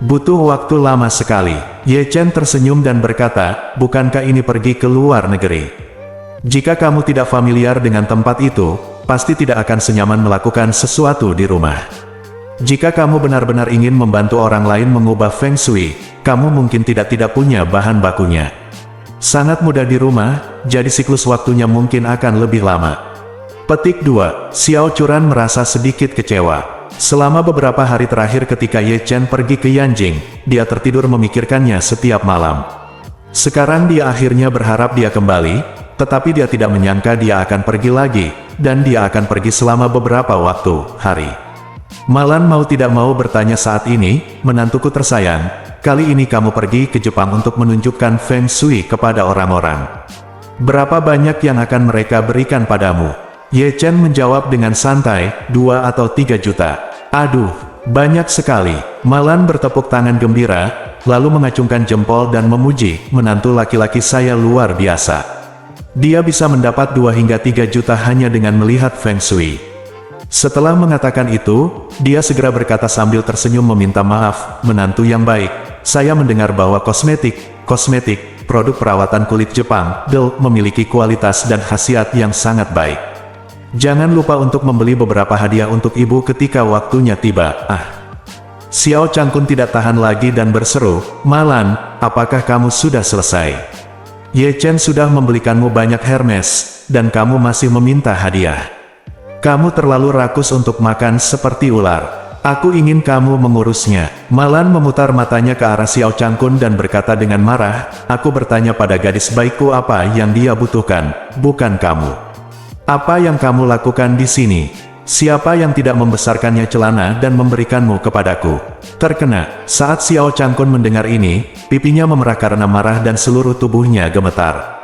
Speaker 1: butuh waktu lama sekali." Ye Chen tersenyum dan berkata, "Bukankah ini pergi ke luar negeri? Jika kamu tidak familiar dengan tempat itu, pasti tidak akan senyaman melakukan sesuatu di rumah. Jika kamu benar-benar ingin membantu orang lain mengubah Feng Shui, kamu mungkin tidak punya bahan bakunya. Sangat mudah di rumah, jadi siklus waktunya mungkin akan lebih lama." Petik 2. Xiao Churan merasa sedikit kecewa. Selama beberapa hari terakhir ketika Ye Chen pergi ke Yanjing, dia tertidur memikirkannya setiap malam. Sekarang dia akhirnya berharap dia kembali, tetapi dia tidak menyangka dia akan pergi lagi, dan dia akan pergi selama beberapa hari. Malan mau tidak mau bertanya saat ini, "Menantuku tersayang, kali ini kamu pergi ke Jepang untuk menunjukkan Feng Shui kepada orang-orang. Berapa banyak yang akan mereka berikan padamu?" Ye Chen menjawab dengan santai, 2 atau 3 juta. "Aduh, banyak sekali." Malan bertepuk tangan gembira, lalu mengacungkan jempol dan memuji, "Menantu laki-laki saya luar biasa. Dia bisa mendapat 2 hingga 3 juta hanya dengan melihat Feng Shui." Setelah mengatakan itu, dia segera berkata sambil tersenyum meminta maaf, "Menantu yang baik, saya mendengar bahwa kosmetik, produk perawatan kulit Jepang, memiliki kualitas dan khasiat yang sangat baik. Jangan lupa untuk membeli beberapa hadiah untuk ibu ketika waktunya tiba." Xiao Changkun tidak tahan lagi dan berseru, "Malan, apakah kamu sudah selesai? Ye Chen sudah membelikanmu banyak Hermes, dan kamu masih meminta hadiah. Kamu terlalu rakus untuk makan seperti ular. Aku ingin kamu mengurusnya." Malan memutar matanya ke arah Xiao Changkun dan berkata dengan marah, "Aku bertanya pada gadis baikku apa yang dia butuhkan, bukan kamu. Apa yang kamu lakukan di sini? Siapa yang tidak membesarkannya celana dan memberikanmu kepadaku?" Terkena. Saat Xiao Changkun mendengar ini, pipinya memerah karena marah dan seluruh tubuhnya gemetar.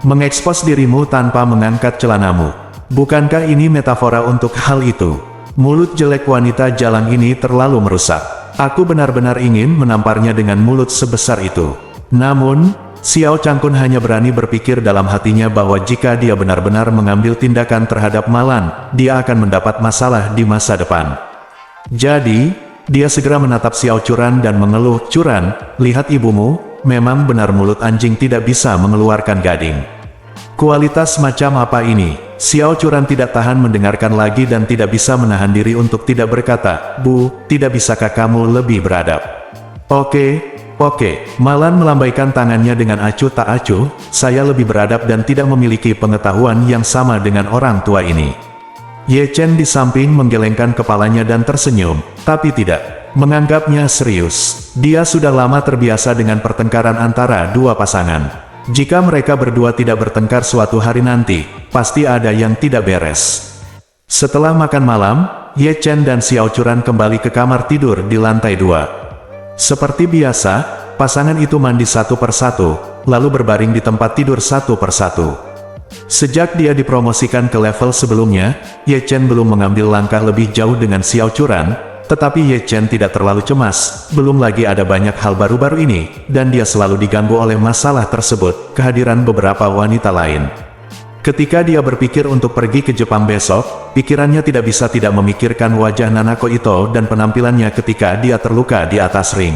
Speaker 1: "Mengekspos dirimu tanpa mengangkat celanamu. Bukankah ini metafora untuk hal itu? Mulut jelek wanita jalang ini terlalu merusak. Aku benar-benar ingin menamparnya dengan mulut sebesar itu." Namun, Xiao Changkun hanya berani berpikir dalam hatinya bahwa jika dia benar-benar mengambil tindakan terhadap Malan, dia akan mendapat masalah di masa depan. Jadi, dia segera menatap Xiao Churan dan mengeluh, "Churan, lihat ibumu, memang benar mulut anjing tidak bisa mengeluarkan gading. Kualitas macam apa ini?" Xiao Churan tidak tahan mendengarkan lagi dan tidak bisa menahan diri untuk tidak berkata, "Bu, tidak bisakah kamu lebih beradab?" Oke. Malan melambaikan tangannya dengan acuh tak acuh, "Saya lebih beradab dan tidak memiliki pengetahuan yang sama dengan orang tua ini." Ye Chen di samping menggelengkan kepalanya dan tersenyum, tapi tidak menganggapnya serius. Dia sudah lama terbiasa dengan pertengkaran antara dua pasangan. Jika mereka berdua tidak bertengkar suatu hari nanti, pasti ada yang tidak beres. Setelah makan malam, Ye Chen dan Xiao Churan kembali ke kamar tidur di lantai 2. Seperti biasa, pasangan itu mandi satu persatu, lalu berbaring di tempat tidur satu persatu. Sejak dia dipromosikan ke level sebelumnya, Ye Chen belum mengambil langkah lebih jauh dengan Xiao Churan, tetapi Ye Chen tidak terlalu cemas, belum lagi ada banyak hal baru-baru ini, dan dia selalu diganggu oleh masalah tersebut, kehadiran beberapa wanita lain. Ketika dia berpikir untuk pergi ke Jepang besok, pikirannya tidak bisa tidak memikirkan wajah Nanako Ito dan penampilannya ketika dia terluka di atas ring.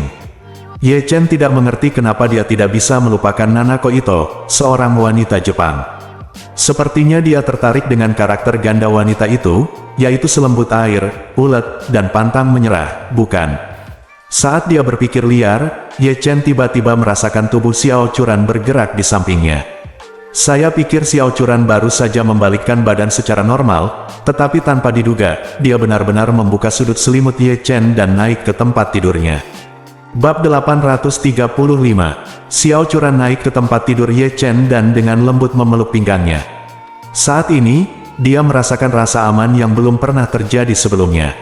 Speaker 1: Ye Chen tidak mengerti kenapa dia tidak bisa melupakan Nanako Ito, seorang wanita Jepang. Sepertinya dia tertarik dengan karakter ganda wanita itu, yaitu selembut air, ulet, dan pantang menyerah, bukan? Saat dia berpikir liar, Ye Chen tiba-tiba merasakan tubuh Xiao Churan bergerak di sampingnya. Saya pikir Xiao Churan baru saja membalikkan badan secara normal, tetapi tanpa diduga, dia benar-benar membuka sudut selimut Ye Chen dan naik ke tempat tidurnya. Bab 835, Xiao Churan naik ke tempat tidur Ye Chen dan dengan lembut memeluk pinggangnya. Saat ini, dia merasakan rasa aman yang belum pernah terjadi sebelumnya.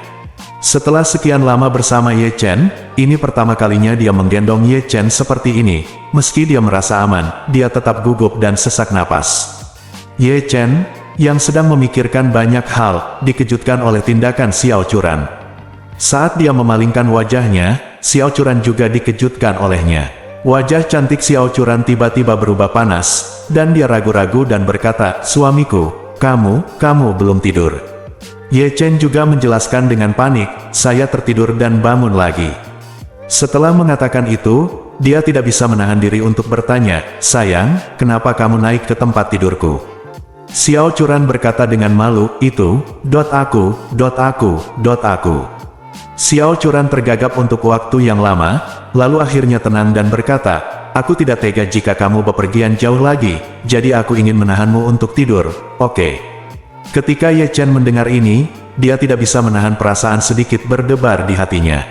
Speaker 1: Setelah sekian lama bersama Ye Chen, ini pertama kalinya dia menggendong Ye Chen seperti ini. Meski dia merasa aman, dia tetap gugup dan sesak napas. Ye Chen, yang sedang memikirkan banyak hal, dikejutkan oleh tindakan Xiao Churan. Saat dia memalingkan wajahnya, Xiao Churan juga dikejutkan olehnya. Wajah cantik Xiao Churan tiba-tiba berubah panas, dan dia ragu-ragu dan berkata, "Suamiku, kamu belum tidur." Ye Chen juga menjelaskan dengan panik, "Saya tertidur dan bangun lagi." Setelah mengatakan itu, dia tidak bisa menahan diri untuk bertanya, "Sayang, kenapa kamu naik ke tempat tidurku?" Xiao Churan berkata dengan malu, aku. Xiao Churan tergagap untuk waktu yang lama, lalu akhirnya tenang dan berkata, "Aku tidak tega jika kamu bepergian jauh lagi, jadi aku ingin menahanmu untuk tidur, oke?" Ketika Ye Chen mendengar ini, dia tidak bisa menahan perasaan sedikit berdebar di hatinya.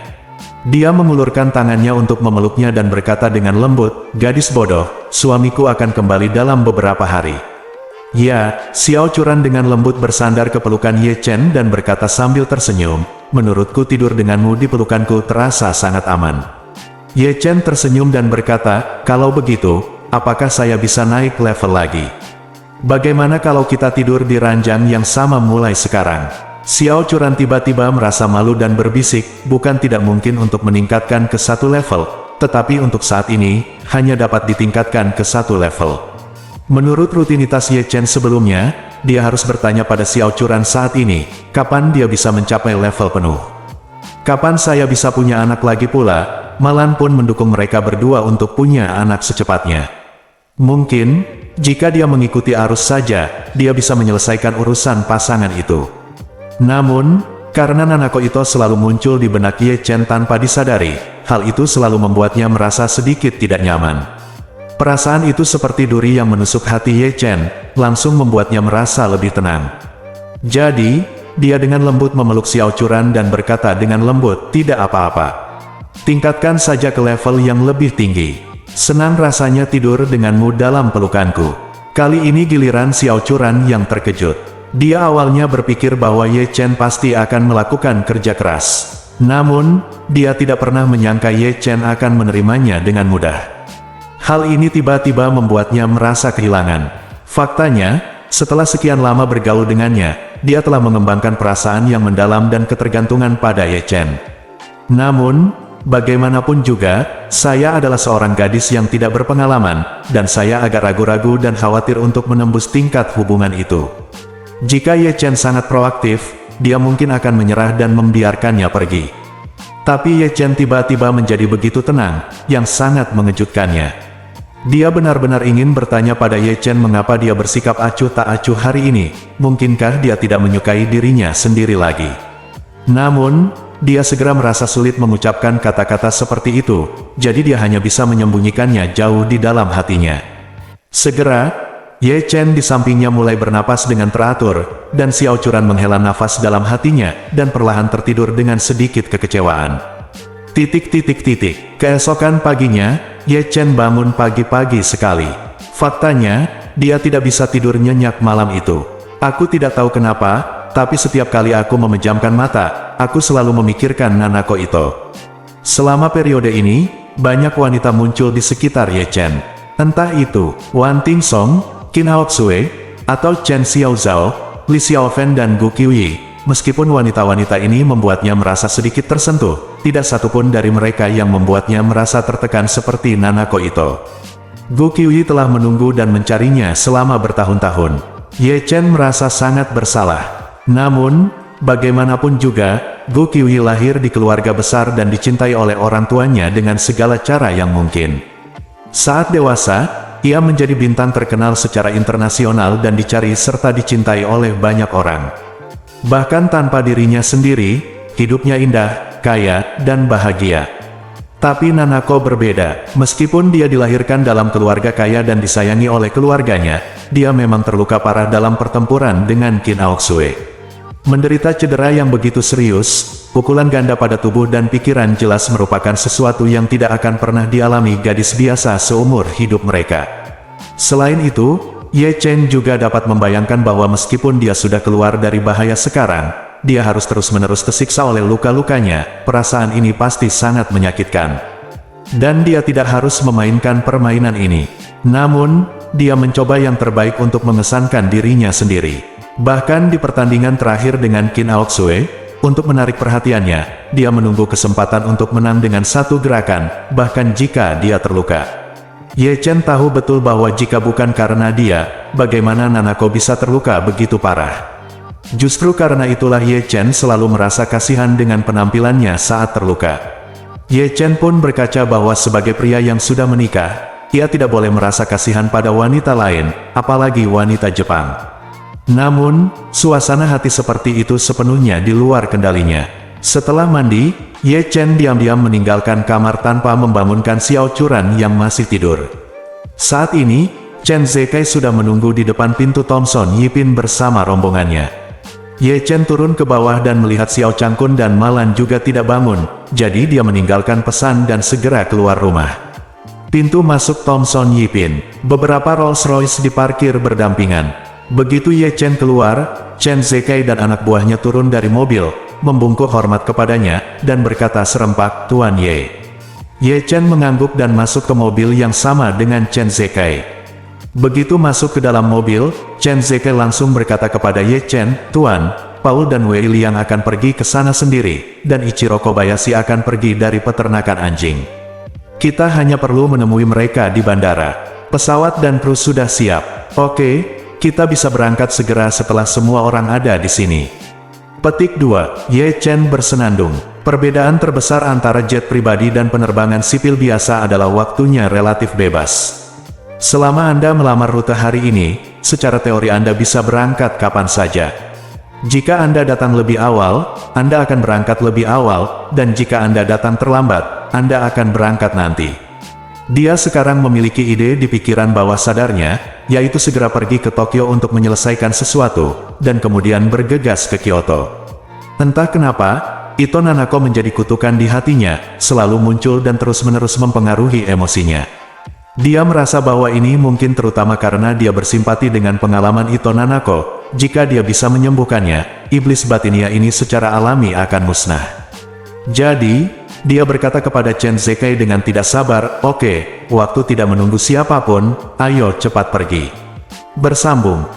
Speaker 1: Dia mengulurkan tangannya untuk memeluknya dan berkata dengan lembut, "Gadis bodoh, suamiku akan kembali dalam beberapa hari." "Ya," Xiao Churan dengan lembut bersandar ke pelukan Ye Chen dan berkata sambil tersenyum, "Menurutku tidur denganmu di pelukanku terasa sangat aman." Ye Chen tersenyum dan berkata, "Kalau begitu, apakah saya bisa naik level lagi? Bagaimana kalau kita tidur di ranjang yang sama mulai sekarang?" Xiao Churan tiba-tiba merasa malu dan berbisik, bukan tidak mungkin untuk meningkatkan ke satu level, tetapi untuk saat ini, hanya dapat ditingkatkan ke satu level. Menurut rutinitas Ye Chen sebelumnya, dia harus bertanya pada Xiao Churan saat ini, kapan dia bisa mencapai level penuh. "Kapan saya bisa punya anak lagi pula?" Malan pun mendukung mereka berdua untuk punya anak secepatnya. Mungkin, jika dia mengikuti arus saja, dia bisa menyelesaikan urusan pasangan itu. Namun, karena Nanako Ito selalu muncul di benak Ye Chen tanpa disadari, hal itu selalu membuatnya merasa sedikit tidak nyaman. Perasaan itu seperti duri yang menusuk hati Ye Chen, langsung membuatnya merasa lebih tenang. Jadi, dia dengan lembut memeluk Xiao Churan dan berkata dengan lembut, "Tidak apa-apa. Tingkatkan saja ke level yang lebih tinggi. Senang rasanya tidur denganmu dalam pelukanku." Kali ini giliran Xiao Churan yang terkejut. Dia awalnya berpikir bahwa Ye Chen pasti akan melakukan kerja keras. Namun, dia tidak pernah menyangka Ye Chen akan menerimanya dengan mudah. Hal ini tiba-tiba membuatnya merasa kehilangan. Faktanya, setelah sekian lama bergaul dengannya, dia telah mengembangkan perasaan yang mendalam dan ketergantungan pada Ye Chen. Namun, bagaimanapun juga, saya adalah seorang gadis yang tidak berpengalaman, dan saya agak ragu-ragu dan khawatir untuk menembus tingkat hubungan itu. Jika Ye Chen sangat proaktif, dia mungkin akan menyerah dan membiarkannya pergi. Tapi Ye Chen tiba-tiba menjadi begitu tenang, yang sangat mengejutkannya. Dia benar-benar ingin bertanya pada Ye Chen mengapa dia bersikap acuh tak acuh hari ini, mungkinkah dia tidak menyukai dirinya sendiri lagi. Namun, dia segera merasa sulit mengucapkan kata-kata seperti itu, jadi dia hanya bisa menyembunyikannya jauh di dalam hatinya. Segera, Ye Chen di sampingnya mulai bernapas dengan teratur, dan Xiao Churan menghela nafas dalam hatinya, dan perlahan tertidur dengan sedikit kekecewaan. Keesokan paginya, Ye Chen bangun pagi-pagi sekali. Faktanya, dia tidak bisa tidur nyenyak malam itu. "Aku tidak tahu kenapa, tapi setiap kali aku memejamkan mata, aku selalu memikirkan Nanako Ito." Selama periode ini, banyak wanita muncul di sekitar Ye Chen. Entah itu Wan Ting Song, Qin Haotsue, atau Chen Xiaozhao, Li Xiaofen dan Gu Qiuyi. Meskipun wanita-wanita ini membuatnya merasa sedikit tersentuh, tidak satupun dari mereka yang membuatnya merasa tertekan seperti Nanako Ito. Gu Qiuyi telah menunggu dan mencarinya selama bertahun-tahun. Ye Chen merasa sangat bersalah. Namun, bagaimanapun juga, Gu Qiuyi lahir di keluarga besar dan dicintai oleh orang tuanya dengan segala cara yang mungkin. Saat dewasa, ia menjadi bintang terkenal secara internasional dan dicari serta dicintai oleh banyak orang. Bahkan tanpa dirinya sendiri, hidupnya indah, kaya, dan bahagia. Tapi Nanako berbeda. Meskipun dia dilahirkan dalam keluarga kaya dan disayangi oleh keluarganya, dia memang terluka parah dalam pertempuran dengan Qin Aoxue. Menderita cedera yang begitu serius, pukulan ganda pada tubuh dan pikiran jelas merupakan sesuatu yang tidak akan pernah dialami gadis biasa seumur hidup mereka. Selain itu, Ye Chen juga dapat membayangkan bahwa meskipun dia sudah keluar dari bahaya sekarang, dia harus terus-menerus tersiksa oleh luka-lukanya. Perasaan ini pasti sangat menyakitkan. Dan dia tidak harus memainkan permainan ini. Namun, dia mencoba yang terbaik untuk mengesankan dirinya sendiri. Bahkan di pertandingan terakhir dengan Qin Aoxue, untuk menarik perhatiannya, dia menunggu kesempatan untuk menang dengan satu gerakan, bahkan jika dia terluka. Ye Chen tahu betul bahwa jika bukan karena dia, bagaimana Nanako bisa terluka begitu parah. Justru karena itulah Ye Chen selalu merasa kasihan dengan penampilannya saat terluka. Ye Chen pun berkaca bahwa sebagai pria yang sudah menikah, ia tidak boleh merasa kasihan pada wanita lain, apalagi wanita Jepang. Namun, suasana hati seperti itu sepenuhnya di luar kendalinya. Setelah mandi, Ye Chen diam-diam meninggalkan kamar tanpa membangunkan Xiao Churan yang masih tidur. Saat ini, Chen Zekai sudah menunggu di depan pintu Thomson Yipin bersama rombongannya. Ye Chen turun ke bawah dan melihat Xiao Changkun dan Malan juga tidak bangun, jadi dia meninggalkan pesan dan segera keluar rumah. Pintu masuk Thomson Yipin, beberapa Rolls-Royce diparkir berdampingan. Begitu Ye Chen keluar, Chen Zekai dan anak buahnya turun dari mobil, membungkuk hormat kepadanya, dan berkata serempak, "Tuan Ye." Ye Chen mengangguk dan masuk ke mobil yang sama dengan Chen Zekai. Begitu masuk ke dalam mobil, Chen Zekai langsung berkata kepada Ye Chen, "Tuan, Paul dan Wei Liang akan pergi ke sana sendiri, dan Ichiro Kobayashi akan pergi dari peternakan anjing. Kita hanya perlu menemui mereka di bandara. Pesawat dan kru sudah siap. Oke, kita bisa berangkat segera setelah semua orang ada di sini." Petik 2. Ye Chen bersenandung. Perbedaan terbesar antara jet pribadi dan penerbangan sipil biasa adalah waktunya relatif bebas. Selama Anda melamar rute hari ini, secara teori Anda bisa berangkat kapan saja. Jika Anda datang lebih awal, Anda akan berangkat lebih awal, dan jika Anda datang terlambat, Anda akan berangkat nanti. Dia sekarang memiliki ide di pikiran bawah sadarnya, yaitu segera pergi ke Tokyo untuk menyelesaikan sesuatu, dan kemudian bergegas ke Kyoto. Entah kenapa, Ito Nanako menjadi kutukan di hatinya, selalu muncul dan terus-menerus mempengaruhi emosinya. Dia merasa bahwa ini mungkin terutama karena dia bersimpati dengan pengalaman Ito Nanako. Jika dia bisa menyembuhkannya, iblis batinia ini secara alami akan musnah. Jadi, dia berkata kepada Chen Zekai dengan tidak sabar, "Oke, waktu tidak menunggu siapapun, ayo cepat pergi." Bersambung.